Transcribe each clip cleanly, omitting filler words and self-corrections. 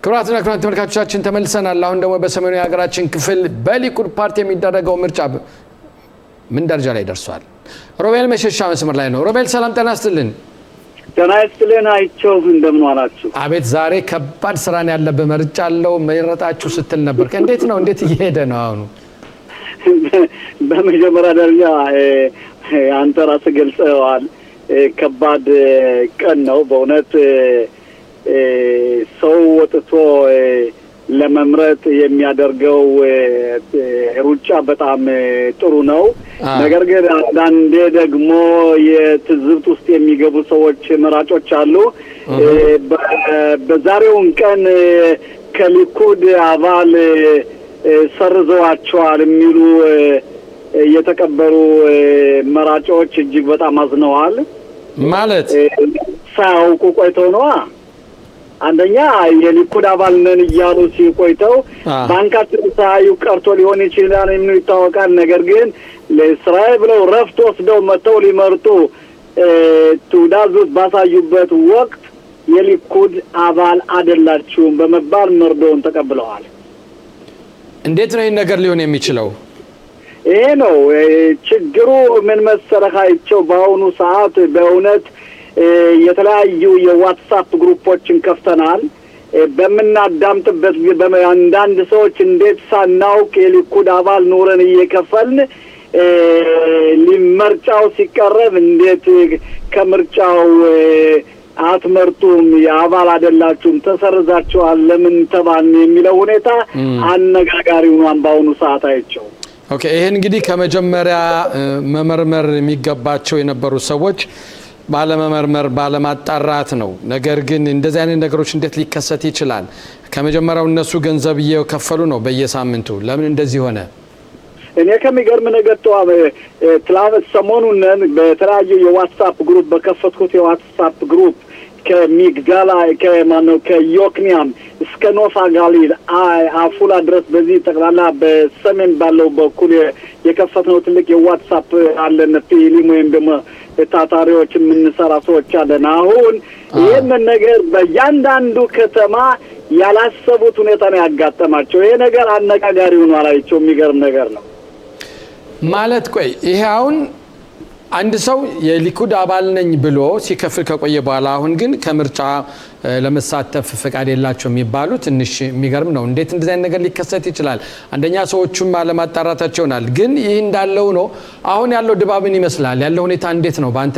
ክቡራትና ክቡራን ተመልካቾቻችን ተመልሰናል። አሁን ደግሞ በሰሜኑ የሀገራችን ክፍል በሊኩድ ፓርቲ የሚደረገው ምርጫ ምን ደረጃ ላይ ደርሷል? ሮቤል መሸሻ መስመር ላይ ነው። ሮቤል ሰላም ጤና ይስጥልን። ጤና ይስጥልን። አይቸው እንደምን ዋላችሁ? አቤት ዛሬ ከባድ ስራን ያለበት ምርጫ አለው መረጣችሁ ስትል ነበር። እንዴት ነው? እንዴት እየሄደ ነው አሁን? በመጀመሪያ ደረጃ አንተ ራስህ ገልጸዋል። ከባድ ቀን ነው በእውነት ሰው ወጥቶ ለመምረጥ የሚያደርገው ሩጫ በጣም ጥሩ ነው። ነገር ግን አንዳንዴ ደግሞ የትዝብት ውስጥ የሚገቡ ሰዎች መራጮች አሉ። በዛሬውን ቀን ከሊኩድ አባል ሰርዘዋቸዋል የሚሉ የተቀበሩ መራጮች እጅግ በጣም አዝነዋል። ማለት ሳያውቁ ቆይተው ነዋ። አንደኛ የሊኩድ አባል ነን እያሉ ሲቆይተው ባንካችን ሳያዩ ቀርቶ ሊሆን ይችላል የሚሉ ይታወቃል። ነገር ግን ለእስራኤል ብለው ረፍት ወስደው መተው ሊመርጡ ትውዳዙት ባሳዩበት ወቅት የሊኩድ አባል አይደላችሁም በመባል መርዶውን ተቀብለዋል። እንዴት ነው ይሄ ነገር ሊሆን የሚችለው? ይሄ ነው ችግሩ። ምን መሰረካቸው በአሁኑ ሰዓት በእውነት የተለያዩ የዋትስአፕ ግሩፖችን ከፍተናል። በመናዳምጥበት አንዳንድ ሰዎች እንዴት ሳናውቅ የሊኩድ አባል ኑረን እየከፈልን ሊመርጫው ሲቀርብ እንዴት ከምርጫው አትመርጡም፣ የአባል አይደላችሁም፣ ተሰርዛችኋል፣ ለምን ተባልን የሚለው ሁኔታ አነጋጋሪ ሆኗል በአሁኑ ሰዓት አይቸው። ኦኬ ይሄን እንግዲህ ከመጀመሪያ መመርመር የሚገባቸው የነበሩ ሰዎች ባለመመርመር ባለማጣራት ነው። ነገር ግን እንደዚህ አይነት ነገሮች እንዴት ሊከሰት ይችላል? ከመጀመሪያው እነሱ ገንዘብ እየከፈሉ ነው በየሳምንቱ። ለምን እንደዚህ ሆነ? እኔ ከሚገርም ነገር ትላንት ሰሞኑን በተለያዩ የዋትስአፕ ግሩፕ በከፈትኩት የዋትስአፕ ግሩፕ ከሚግዳላ ከዮክኒያም እስከ ኖፋ ጋሊል አፉላ ድረስ በዚህ ጠቅላላ በሰሜን ባለው በኩል የከፈትነው ትልቅ የዋትስአፕ አለን። ፊሊም ወይም ደግሞ ታታሪዎች የምንሰራ ሰዎች አለን። አሁን ይህንን ነገር በእያንዳንዱ ከተማ ያላሰቡት ሁኔታ ነው ያጋጠማቸው። ይሄ ነገር አነጋጋሪ ሆኗል። አይቸው የሚገርም ነገር ነው ማለት። ቆይ ይሄ አሁን አንድ ሰው የሊኩድ አባል ነኝ ብሎ ሲከፍል ከቆየ በኋላ አሁን ግን ከምርጫ ለመሳተፍ ፈቃድ የላቸው የሚባሉ ትንሽ የሚገርም ነው። እንዴት እንደዚህ አይነት ነገር ሊከሰት ይችላል? አንደኛ ሰዎቹም አለማጣራታቸው ይሆናል። ግን ይህ እንዳለው ነው። አሁን ያለው ድባብን ይመስላል። ያለው ሁኔታ እንዴት ነው? በአንተ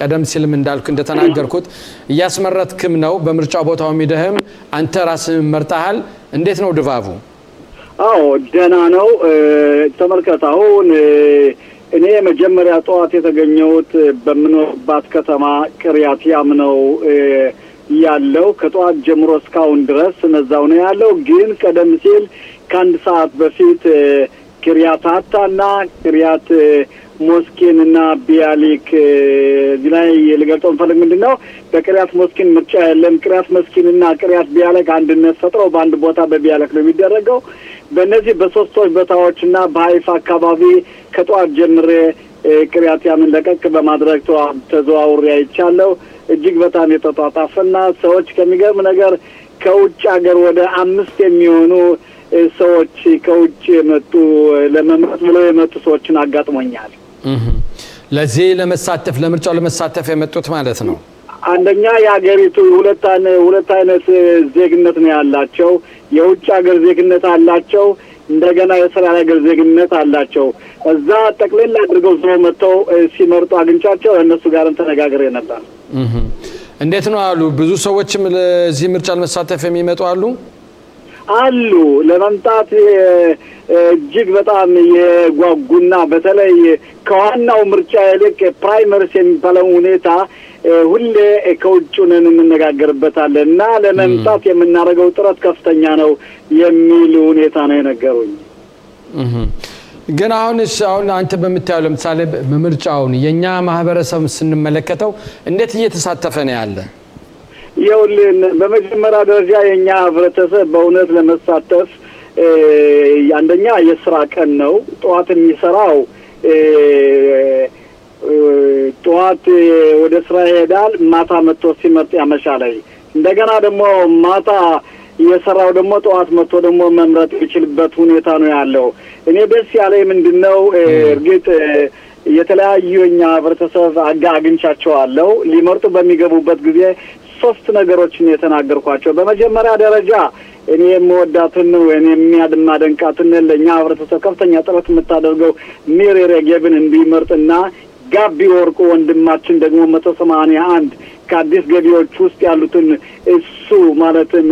ቀደም ሲልም እንዳልኩ እንደተናገርኩት እያስመረጥክም ነው። በምርጫ ቦታው ሄደህም አንተ ራስህ መርጠሃል። እንዴት ነው ድባቡ? አዎ ደህና ነው። ተመልከት አሁን እኔ መጀመሪያ ጠዋት የተገኘሁት በምኖርባት ከተማ ቅሪያት ያም ነው ያለው። ከጠዋት ጀምሮ እስካሁን ድረስ እዛው ነው ያለው። ግን ቀደም ሲል ከአንድ ሰዓት በፊት ቅሪያት አታና ቅሪያት ሞስኪንና ቢያሊክ እዚህ ላይ ልገልጸው እንፈልግ ምንድነው በቅሪያት ሞስኪን ምርጫ የለም። ቅሪያት ሞስኪንና ቅሪያት ቢያሊክ አንድነት ፈጥረው በአንድ ቦታ በቢያሊክ ነው የሚደረገው። በእነዚህ በሶስቶች ቦታዎችና በሀይፋ አካባቢ ከጠዋት ጀምሬ ቅሪያት ያምን ለቀቅ በማድረግ ተዘዋውሬ አይቻለሁ። እጅግ በጣም የተጧጣፈና ሰዎች ከሚገርም ነገር ከውጭ ሀገር ወደ 5 የሚሆኑ ሰዎች ከውጭ የመጡ ለመምረጥ ብለው የመጡ ሰዎችን አጋጥሞኛል። ለዚህ ለመሳተፍ ለምርጫው ለመሳተፍ የመጡት ማለት ነው። አንደኛ የሀገሪቱ ሁለት አይነት ዜግነት ነው ያላቸው። የውጭ ሀገር ዜግነት አላቸው፣ እንደገና የእስራኤል ሀገር ዜግነት አላቸው። እዛ ጠቅልል አድርገው ሰው መጥተው ሲመርጡ አግኝቻቸው እነሱ ጋርም ተነጋግሬ ነበር። እንዴት ነው አሉ? ብዙ ሰዎችም ለዚህ ምርጫ ለመሳተፍ የሚመጡ አሉ ለመምጣት እጅግ በጣም የጓጉና በተለይ ከዋናው ምርጫ ይልቅ ፕራይመሪስ የሚባለው ሁኔታ ሁሌ ከውጭ ነን እንነጋገርበታለን እና ለመምጣት የምናደርገው ጥረት ከፍተኛ ነው የሚል ሁኔታ ነው የነገሩኝ። ግን አሁን አንተ በምታየው ለምሳሌ ምርጫውን የኛ ማህበረሰብ ስንመለከተው እንዴት እየተሳተፈ ነው ያለ? ይኸውልህ በመጀመሪያ ደረጃ የኛ ህብረተሰብ በእውነት ለመሳተፍ አንደኛ የስራ ቀን ነው። ጠዋት የሚሰራው ጠዋት ወደ ስራ ይሄዳል፣ ማታ መጥቶ ሲመርጥ ያመሻል። እንደገና ደግሞ ማታ እየሰራው ደግሞ ጠዋት መጥቶ ደግሞ መምረጥ የሚችልበት ሁኔታ ነው ያለው። እኔ ደስ ያለኝ ምንድነው እርግጥ የተለያዩ እኛ ህብረተሰብ አግኝቻቸዋለሁ። ሊመርጡ በሚገቡበት ጊዜ 3 ነገሮችን የተናገርኳቸው። በመጀመሪያ ደረጃ እኔ የምወዳትን እኔ የሚያደንቃትን ለኛ ህብረተሰብ ከፍተኛ ጥረት የምታደርገው ሚሪ ሬጌብን እንዲመርጥና ጋቢ ወርቁ ወንድማችን ደግሞ 181 ከአዲስ ገቢዎች ውስጥ ያሉትን እሱ ማለትም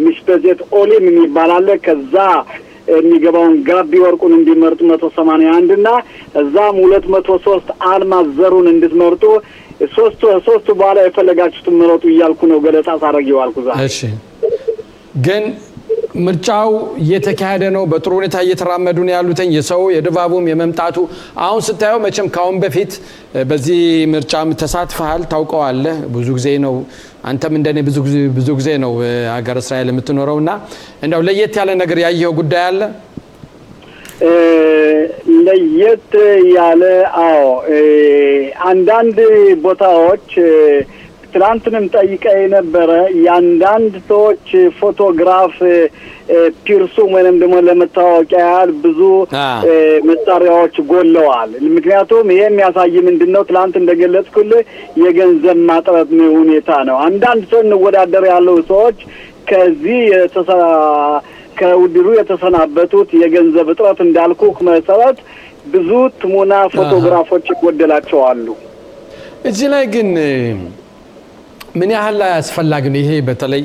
ሚስበጀት ኦሊም የሚባል ከዛ የሚገባውን ጋቢ ወርቁን እንዲመርጡ 181 እና እዛም 203 አልማዝ ዘሩን እንድትመርጡ ሶስቱ በኋላ የፈለጋችሁትን ምረጡ እያልኩ ነው ገለጻ ሳረጊው አልኩዛ። እሺ ግን ምርጫው እየተካሄደ ነው። በጥሩ ሁኔታ እየተራመዱ ነው ያሉትን የሰው የድባቡም የመምጣቱ አሁን ስታየው መቼም ካሁን በፊት በዚህ ምርጫም ተሳትፈሃል ታውቀዋለህ። ብዙ ጊዜ ነው አንተም እንደኔ ብዙ ጊዜ ነው ሀገር እስራኤል የምትኖረውና እንደው ለየት ያለ ነገር ያየው ጉዳይ አለ? ለየት ያለ አንዳንድ ቦታዎች ትላንትንም ጠይቀኝ ነበረ። ያንዳንድ ሰዎች ፎቶግራፍ ፒርሱም ወይንም ደግሞ ለመታወቂያ ያህል ብዙ መሳሪያዎች ጎለዋል። ምክንያቱም ይሄ የሚያሳይ ምንድነው ትላንት እንደገለጽኩልህ የገንዘብ ማጥረት ሁኔታ ነው። አንዳንድ ሰው እንወዳደር ያለው ሰዎች ከዚህ ከውድድሩ የተሰናበቱት የገንዘብ እጥረት እንዳልኩ መሰረት ብዙ ትሙና ፎቶግራፎች ይጎደላቸው አሉ። እዚህ ላይ ግን ምን ያህል አስፈላጊ ነው ይሄ በተለይ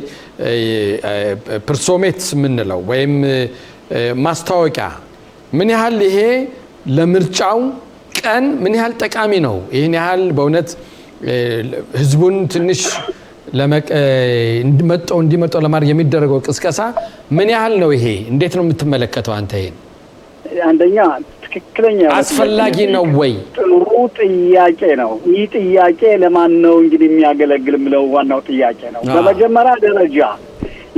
ፐርሶሜት ምንለው ወይም ማስታወቂያ ምን ያህል ይሄ ለምርጫው ቀን ምን ያህል ጠቃሚ ነው? ይሄን ያህል በእውነት ህዝቡን ትንሽ እንዲመጣው ለማድረግ የሚደረገው ቅስቀሳ ምን ያህል ነው? ይሄ እንዴት ነው የምትመለከተው አንተ? ይሄን አንደኛ ትክክለኛ አስፈላጊ ነው ወይ? ጥሩ ጥያቄ ነው። ይህ ጥያቄ ለማን ነው እንግዲህ የሚያገለግል ብለው ዋናው ጥያቄ ነው። በመጀመሪያ ደረጃ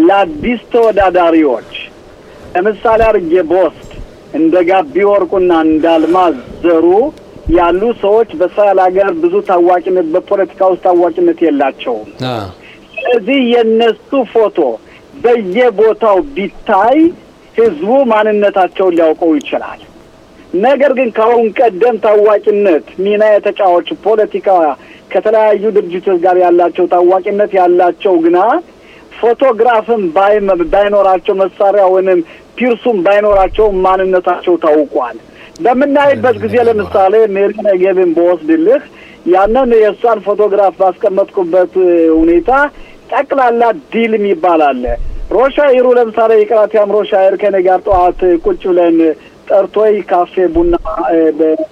ለአዲስ ተወዳዳሪዎች ለምሳሌ አርጌ ቦስት እንደ ጋቢ ወርቁና እንደ አልማዝ ዘሩ ያሉ ሰዎች በእስራኤል ሀገር ብዙ ታዋቂነት በፖለቲካ ውስጥ ታዋቂነት የላቸውም። ስለዚህ የነሱ ፎቶ በየቦታው ቢታይ ህዝቡ ማንነታቸውን ሊያውቀው ይችላል። ነገር ግን ካሁን ቀደም ታዋቂነት ሚና የተጫወቱ ፖለቲካ ከተለያዩ ድርጅቶች ጋር ያላቸው ታዋቂነት ያላቸው ግና ፎቶግራፍን ባይኖራቸው መሳሪያ ወይንም ፒርሱም ባይኖራቸው ማንነታቸው ታውቋል። በምናይበት ጊዜ ለምሳሌ ሚሪ ሬጌብን በወስድልህ ያንን የእሷን ፎቶግራፍ ባስቀመጥኩበት ሁኔታ ጠቅላላ ዲል የሚባል ሮሻይሩ ለምሳሌ የቅራቲያም ሮሻይር ከኔ ጋር ጠዋት ቁጭ ብለን ጠርቶይ ካፌ ቡና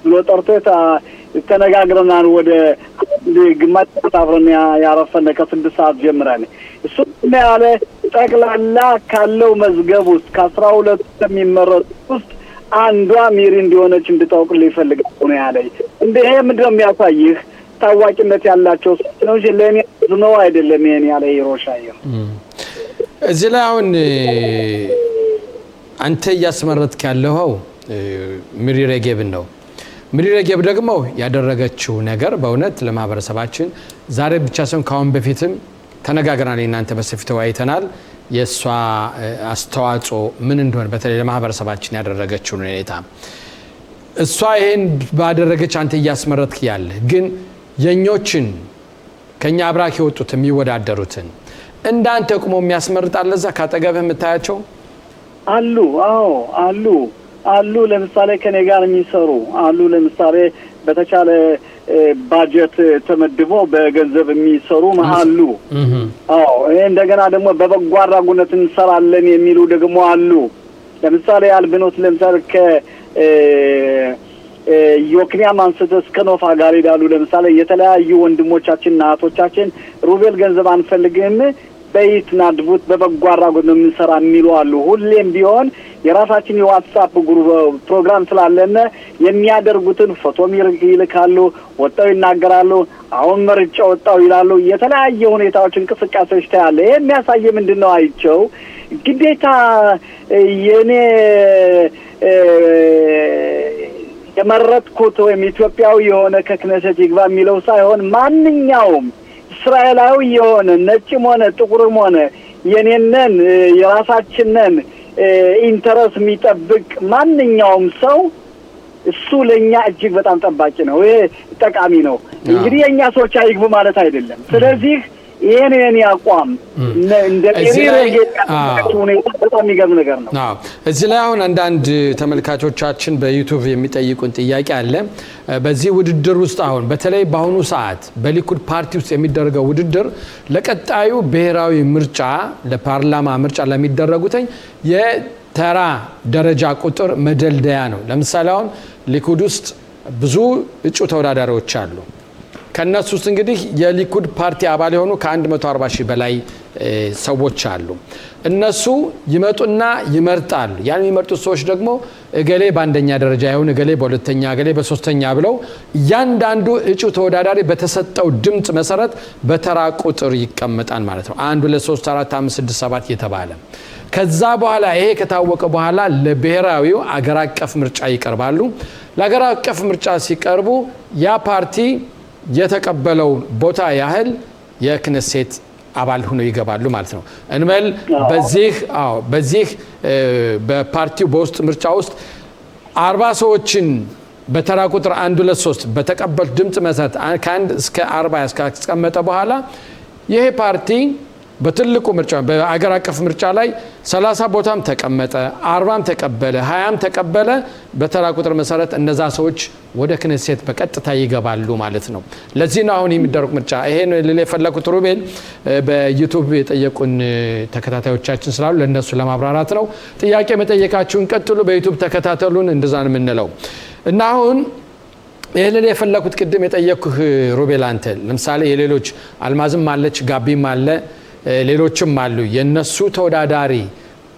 ብሎ ጠርቶይ ተነጋግረናል። ወደ ግማሽ ሰዓት አብረን ያረፈነ ከ6 ሰዓት ጀምረን እሱ ያለ ጠቅላላ ካለው መዝገብ ውስጥ ከ12 የሚመረጡ ውስጥ አንዷ ሚሪ እንዲሆነች እንድታውቅልኝ ይፈልጋል ነው ያለኝ። ይሄ ምንድነው የሚያሳይህ ታዋቂነት ያላቸው ነው እንጂ ለኔ ነው አይደለም ይሄን ያለ ይሮሻየው። እዚህ ላይ አሁን አንተ እያስመረጥክ ያለው ሚሪ ሬጌብን ነው። ሚሪ ሬጌብ ደግሞ ያደረገችው ነገር በእውነት ለማህበረሰባችን ዛሬ ብቻ ሳይሆን ካሁን በፊትም ተነጋግረናል፣ እናንተ በሰፊው ተወያይተናል። የሷ አስተዋጽኦ ምን እንደሆነ በተለይ ለማህበረሰባችን ያደረገችው ሁኔታ እሷ ይሄን ባደረገች አንተ እያስመረጥክ ያለ ግን የኞችን ከኛ አብራክ የወጡት የሚወዳደሩትን እንዳንተ ቆሞ የሚያስመርጣል ለዛ ካጠገብህ የምታያቸው አሉ። አሉ ለምሳሌ ከኔ ጋር የሚሰሩ አሉ። ለምሳሌ በተቻለ ባጀት ተመድቦ በገንዘብ የሚሰሩ አሉ። እንደገና ደግሞ በበጎ አድራጎት እንሰራለን የሚሉ ደግሞ አሉ። ለምሳሌ አልብኖት ለምሳሌ ዮክኒያም አንስተው እስከ ኖፋ ጋር ይላሉ። ለምሳሌ የተለያዩ ወንድሞቻችንና እህቶቻችን ሩቤል ገንዘብ አንፈልግም በይት ናድቡት በበጎ አድራጎት ነው የምንሰራ የሚሉ አሉ። ሁሌም ቢሆን የራሳችን የዋትስአፕ ፕሮግራም ስላለን የሚያደርጉትን ፎቶም ይልካሉ፣ ወጣው ይናገራሉ፣ አሁን መርጫ ወጣው ይላሉ። የተለያየ ሁኔታዎች እንቅስቃሴዎች ታያለ። ይሄ የሚያሳይ ምንድነው አይቸው ግዴታ የኔ የመረጥኩት ወይም ኢትዮጵያዊ የሆነ ከክነሰት ይግባ የሚለው ሳይሆን ማንኛውም እስራኤላዊ የሆነ ነጭም ሆነ ጥቁርም ሆነ የኔነን የራሳችንን ኢንተረስ የሚጠብቅ ማንኛውም ሰው እሱ ለኛ እጅግ በጣም ጠባቂ ነው። ይሄ ጠቃሚ ነው። እንግዲህ የኛ ሰዎች አይግቡ ማለት አይደለም። ስለዚህ ይሄን የኔ አቋም እንደ በጣም የሚገርም ነገር ነው። እዚህ ላይ አሁን አንዳንድ ተመልካቾቻችን በዩቲዩብ የሚጠይቁን ጥያቄ አለ። በዚህ ውድድር ውስጥ አሁን በተለይ በአሁኑ ሰዓት በሊኩድ ፓርቲ ውስጥ የሚደረገው ውድድር ለቀጣዩ ብሔራዊ ምርጫ ለፓርላማ ምርጫ ለሚደረጉትኝ የተራ ደረጃ ቁጥር መደልደያ ነው። ለምሳሌ አሁን ሊኩድ ውስጥ ብዙ እጩ ተወዳዳሪዎች አሉ። ከነሱ ውስጥ እንግዲህ የሊኩድ ፓርቲ አባል የሆኑ ከ140,000 በላይ ሰዎች አሉ። እነሱ ይመጡና ይመርጣሉ። ያን የሚመርጡት ሰዎች ደግሞ እገሌ በአንደኛ ደረጃ ይሁን፣ እገሌ በሁለተኛ፣ እገሌ በሶስተኛ ብለው እያንዳንዱ እጩ ተወዳዳሪ በተሰጠው ድምፅ መሰረት በተራ ቁጥር ይቀመጣል ማለት ነው። 1 2 3 4 5 6 7 እየተባለ ከዛ በኋላ ይሄ ከታወቀ በኋላ ለብሔራዊው አገር አቀፍ ምርጫ ይቀርባሉ። ለአገር አቀፍ ምርጫ ሲቀርቡ ያ ፓርቲ የተቀበለው ቦታ ያህል የክነሴት አባል ሆነው ይገባሉ ማለት ነው። እንበል በዚህ በፓርቲው በውስጥ ምርጫ ውስጥ 40 ሰዎችን በተራ ቁጥር 1 2 3 በተቀበሉት ድምፅ መሰረት ከ1 እስከ 40 ያስቀመጠ በኋላ ይሄ ፓርቲ በትልቁ ምርጫ በአገር አቀፍ ምርጫ ላይ 30 ቦታም ተቀመጠ፣ 40ም ተቀበለ፣ 20ም ተቀበለ፣ በተራ ቁጥር መሰረት እነዛ ሰዎች ወደ ክነሴት በቀጥታ ይገባሉ ማለት ነው። ለዚህ ነው አሁን የሚደረግ ምርጫ። ይሄን ለሌላ የፈለኩት ሩቤል በዩቲዩብ የጠየቁን ተከታታዮቻችን ስላሉ ለነሱ ለማብራራት ነው። ጥያቄ መጠየቃችሁን ቀጥሉ፣ በዩቲዩብ ተከታተሉን፣ እንደዛ ነው የምንለው እና አሁን ይሄን የፈለኩት ቅድም የጠየቅኩህ ሩቤል አንተ ለምሳሌ የሌሎች አልማዝም አለች ጋቢም አለ ሌሎችም አሉ የነሱ ተወዳዳሪ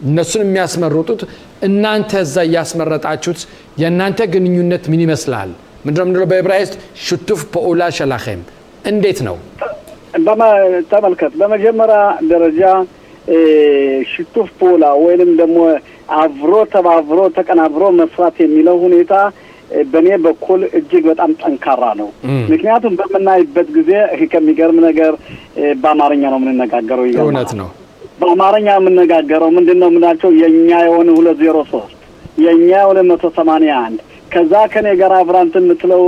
እነሱን የሚያስመርጡት እናንተ እዛ ያስመረጣችሁት የናንተ ግንኙነት ምን ይመስላል? ምንድነው በዕብራይስጥ ሽቱፍ ፖኡላ ሸላኸም እንዴት ነው? ተመልከት በመጀመሪያ ደረጃ ሽቱፍ ፖኡላ ወይንም ደግሞ አብሮ ተባብሮ ተቀናብሮ መስራት የሚለው ሁኔታ በኔ በኩል እጅግ በጣም ጠንካራ ነው። ምክንያቱም በመናይበት ጊዜ ከሚገርም ነገር በአማርኛ ነው የምንነጋገረው። እውነት ነው። በአማርኛ የምንነጋገረው ምንድነው ምናቸው የኛ የሆነ 203 የኛ የሆነ 181 ከዛ ከኔ ጋር አብራንትን ምትለው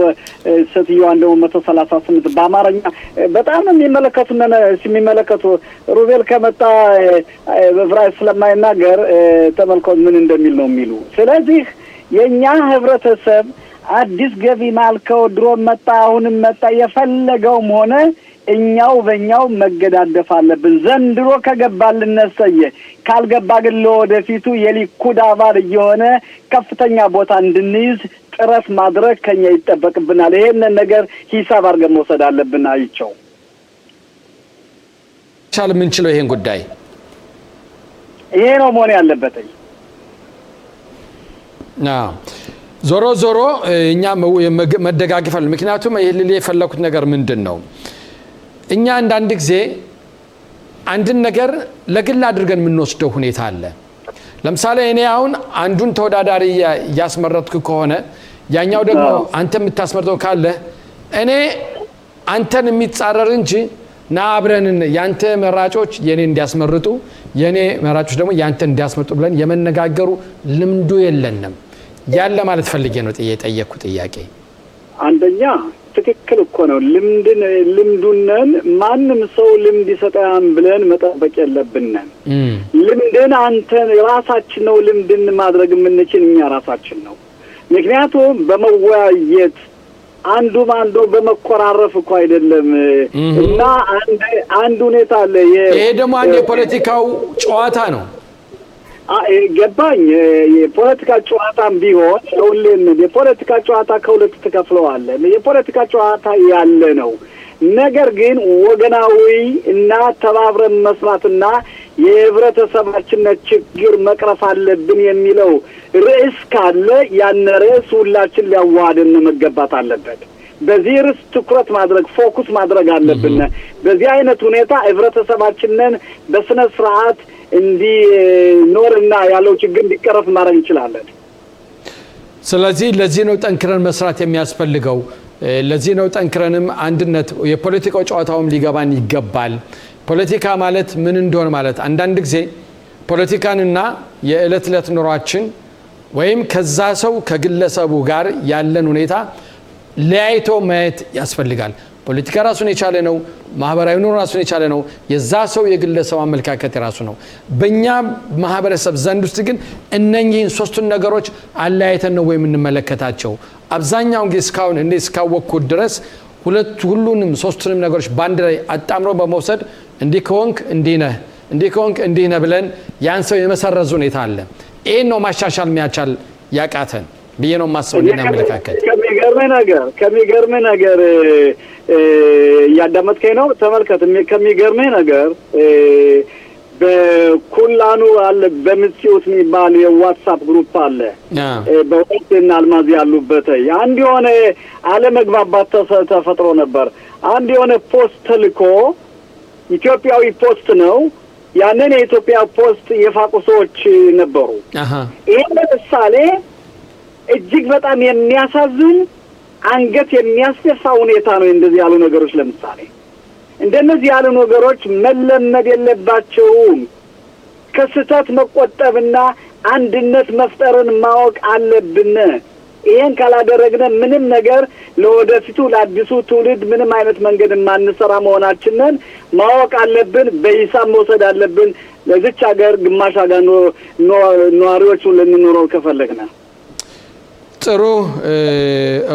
ሴትዮዋ እንደው 138 በአማርኛ በጣም የሚመለከቱ ሩቤል ከመጣ በዕብራይስጥ ስለማይናገር ተመልከቱ ምን እንደሚል ነው የሚሉ። ስለዚህ የኛ ህብረተሰብ አዲስ ገቢ ማልከው ድሮ መጣ አሁንም መጣ የፈለገውም ሆነ እኛው በእኛው መገዳደፍ አለብን። ዘንድሮ ከገባልን ነሰየ ካልገባ ግን ለወደፊቱ የሊኩድ አባል እየሆነ ከፍተኛ ቦታ እንድንይዝ ጥረት ማድረግ ከኛ ይጠበቅብናል። ይሄን ነገር ሂሳብ አድርገን መውሰድ አለብን። አይቸው ቻል ምን ችለው ይሄን ጉዳይ ይሄ ነው መሆን ያለበት። ዞሮ ዞሮ እኛ መደጋገፍ አለ። ምክንያቱም ይሄ ልል የፈለኩት ነገር ምንድነው እኛ አንዳንድ ጊዜ አንድን ነገር ለግል አድርገን የምንወስደው ሁኔታ አለ። ለምሳሌ እኔ አሁን አንዱን ተወዳዳሪ ያስመረጥኩ ከሆነ ያኛው ደግሞ አንተ የምታስመርጠው ካለ እኔ አንተን የሚጻረር እንጂ ና አብረን ያንተ መራጮች የኔ እንዲያስመርጡ የኔ መራጮች ደግሞ ያንተ እንዲያስመርጡ ብለን የመነጋገሩ ልምዱ የለንም። ያለ ማለት ፈልጌ ነው የጠየቅኩ ጥያቄ። አንደኛ ትክክል እኮ ነው። ልምዱነን ማንም ሰው ልምድ ይሰጣን ብለን መጠበቅ የለብንም። ልምድን አንተ ራሳችን ነው ልምድን ማድረግ የምንችል እኛ ራሳችን ነው። ምክንያቱም በመወያየት አንዱ በመቆራረፍ እኮ አይደለም እና አንድ ሁኔታ አለ። ይሄ ደግሞ አንድ የፖለቲካው ጨዋታ ነው። ገባኝ። የፖለቲካ ጨዋታም ቢሆን ሁሌም የፖለቲካ ጨዋታ ከሁለት ተከፍለዋል። የፖለቲካ ጨዋታ ያለ ነው። ነገር ግን ወገናዊ እና ተባብረን መስራትና የህብረተሰባችን ችግር መቅረፍ አለብን የሚለው ርዕስ ካለ ያን ርዕስ ሁላችን ሊያዋህደን መገባት አለበት። በዚህ ርዕስ ትኩረት ማድረግ ፎከስ ማድረግ አለብን። በዚህ አይነት ሁኔታ ህብረተሰባችንን በስነ ስርዓት እንዲኖርና ያለው ችግር እንዲቀረፍ ማድረግ እንችላለን። ስለዚህ ለዚህ ነው ጠንክረን መስራት የሚያስፈልገው። ለዚህ ነው ጠንክረንም አንድነት የፖለቲካው ጨዋታውም ሊገባን ይገባል። ፖለቲካ ማለት ምን እንደሆነ ማለት አንዳንድ ጊዜ ፖለቲካንና የዕለት ዕለት ኑሯችን ወይም ከዛ ሰው ከግለሰቡ ጋር ያለን ሁኔታ ለያይቶ ማየት ያስፈልጋል። ፖለቲካ ራሱን የቻለ ነው። ማህበራዊ ኑሮ ራሱን የቻለ ነው። የዛ ሰው የግለሰብ አመለካከት የራሱ ነው። በእኛ ማህበረሰብ ዘንድ ውስጥ ግን እነኚህን ሶስቱን ነገሮች አለያይተን ነው ወይም እንመለከታቸው። አብዛኛውን ጊዜ እስካሁን እንደ እስካወቅኩት ድረስ ሁሉንም ሶስቱንም ነገሮች ባንድ ላይ አጣምሮ በመውሰድ እንዲህ ከሆንክ እንዲህ ነህ፣ እንዲህ ከሆንክ እንዲህ ነህ ብለን ያን ሰው የመሰረዝ ሁኔታ አለ። ይሄን ነው ማሻሻል የሚያቻል ያቃተን ብዬ ነው የማስበው። እንደኔ አመለካከት ከሚገርምህ ነገር እያዳመጥከኝ ነው። ተመልከት፣ ከሚገርምህ ነገር በኩላኑ አለ በምጽውት የሚባል የዋትስአፕ ግሩፕ አለ። በወቅትና አልማዝ ያሉበት አንድ የሆነ አለመግባባት ተፈጥሮ ነበር። አንድ የሆነ ፖስት ተልኮ ኢትዮጵያዊ ፖስት ነው። ያንን የኢትዮጵያ ፖስት የፋቁ ሰዎች ነበሩ። ይሄ ለምሳሌ እጅግ በጣም የሚያሳዝን አንገት የሚያስደፋ ሁኔታ ነው። እንደዚህ ያሉ ነገሮች ለምሳሌ እንደነዚህ ያሉ ነገሮች መለመድ የለባቸውም። ከስህተት መቆጠብና አንድነት መፍጠርን ማወቅ አለብን። ይሄን ካላደረግነ ምንም ነገር ለወደፊቱ ለአዲሱ ትውልድ ምንም አይነት መንገድ ማንሰራ መሆናችንን ማወቅ አለብን። በሂሳብ መውሰድ አለብን። ለዚች ሀገር ግማሽ ሀገር ነዋሪዎች ልንኖረው ከፈለግነ። ጥሩ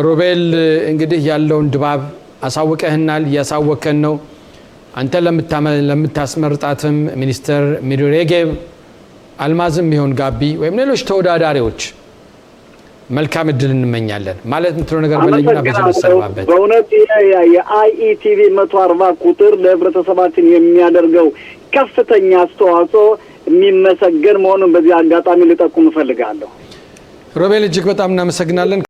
ሮቤል፣ እንግዲህ ያለውን ድባብ አሳውቀህናል፣ እያሳወከን ነው። አንተ ለምታስመርጣትም ሚኒስተር ሚድሪ ሬጌብ፣ አልማዝም ይሁን ጋቢ ወይም ሌሎች ተወዳዳሪዎች መልካም እድል እንመኛለን። ማለት ምትለው ነገር በለኝና በተሰባበት በእውነት የአይኢቲቪ 140 ቁጥር ለህብረተሰባችን የሚያደርገው ከፍተኛ አስተዋጽኦ የሚመሰገን መሆኑን በዚህ አጋጣሚ ልጠቁም እፈልጋለሁ። ሮቤል፣ እጅግ በጣም እናመሰግናለን።